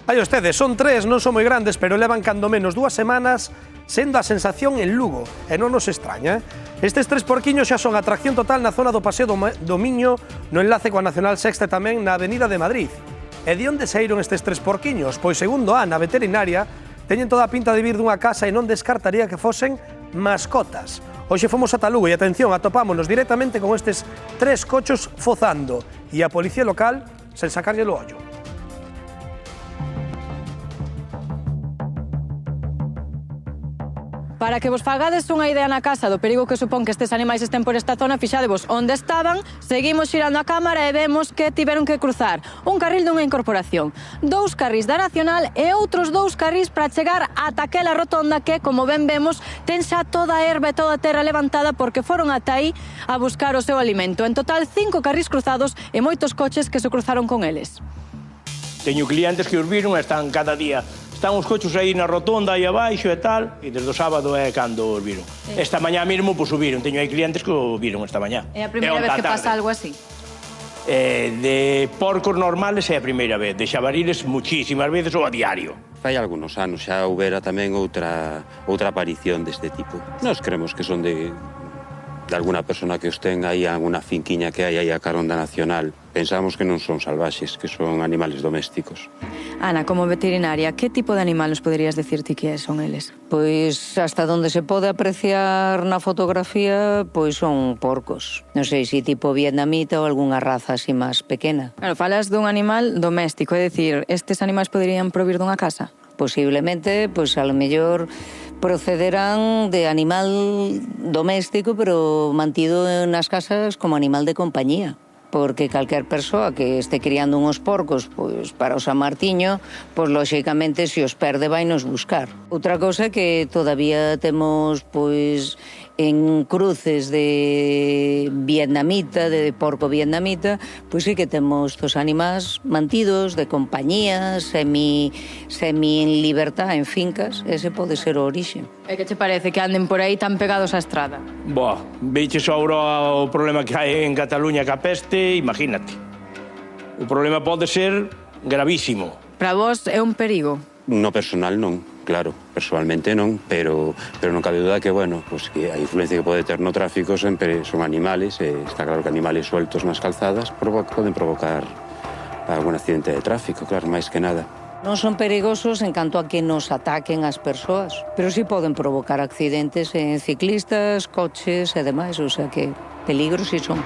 Aí ustedes, son tres, non son moi grandes, pero levan cando menos 2 semanas sendo a sensación en Lugo, e non nos extraña. Estes tres porquiños xa son atracción total na zona do Paseo do Miño, no enlace coa Nacional Sexta tamén na Avenida de Madrid. E de onde saíron estes tres porquiños? Pois segundo Ana, veterinaria, teñen toda a pinta de vir dunha casa e non descartaría que fosen mascotas. Hoxe fomos ata Lugo e, atención, atopámonos directamente con estes tres cochos fozando e a policía local sen sacarlle o ollo. Para que vos fagades unha idea na casa do perigo que supón que estes animais estén por esta zona, fixadevos onde estaban, seguimos xirando a cámara e vemos que tiveron que cruzar un carril dunha incorporación, 2 carrís da Nacional e outros 2 carrís para chegar ata aquela rotonda que, como ben vemos, ten xa toda a herba e toda a terra levantada porque foron ata aí a buscar o seu alimento. En total, 5 carrís cruzados e moitos coches que se cruzaron con eles. Teño clientes que os viron e están cada día. Están os cochos aí na rotonda, aí abaixo e tal, e desde o sábado é cando os viron. Esta mañá mesmo, pois, o viron. Teño aí clientes que o viron esta mañá. É a primeira vez que pasa algo así? De porcos normales é a primeira vez. De xabariles, muchísimas veces ou a diario. Fai algunos anos xa houbera tamén outra aparición deste tipo. Nós creemos que son de alguna persona que os ten aí a alguna finquiña que hai aí a carón da Nacional. Pensamos que non son salvaxes, que son animales domésticos. Ana, como veterinaria, que tipo de animal nos poderías decir ti que son eles? Pois hasta donde se pode apreciar na fotografía, pois son porcos. Non sei se tipo vietnamita ou algunha raza así máis pequena. Claro, falas dun animal doméstico, é dicir, estes animais poderían provir dunha casa? Posiblemente, pois a lo mellor procederán de animal doméstico, pero mantido nas casas como animal de compañía. Porque calquer persoa que este criando unhos porcos pois para o San Martiño, pois lóxicamente se os perde vai nos buscar. Outra cousa é que todavía temos pois en cruces de vietnamita, de porco vietnamita, pois sí que temos estos animais mantidos de compañía, semi en libertad en fincas, ese pode ser o orixe. E que che parece que anden por aí tan pegados á estrada? Boa, veiches agora o problema que hai en Cataluña ca peste, imagínate. O problema pode ser gravísimo. Para vos é un perigo? No personal non, claro, personalmente non, pero non cabe duda que, bueno, pues que a influencia que pode ter no tráfico sempre son animales, e está claro que animales sueltos nas calzadas poden provocar algún accidente de tráfico, claro, máis que nada. Non son perigosos en canto a que nos ataquen as persoas, pero sí poden provocar accidentes en ciclistas, coches e demais, o sea que peligros sí son.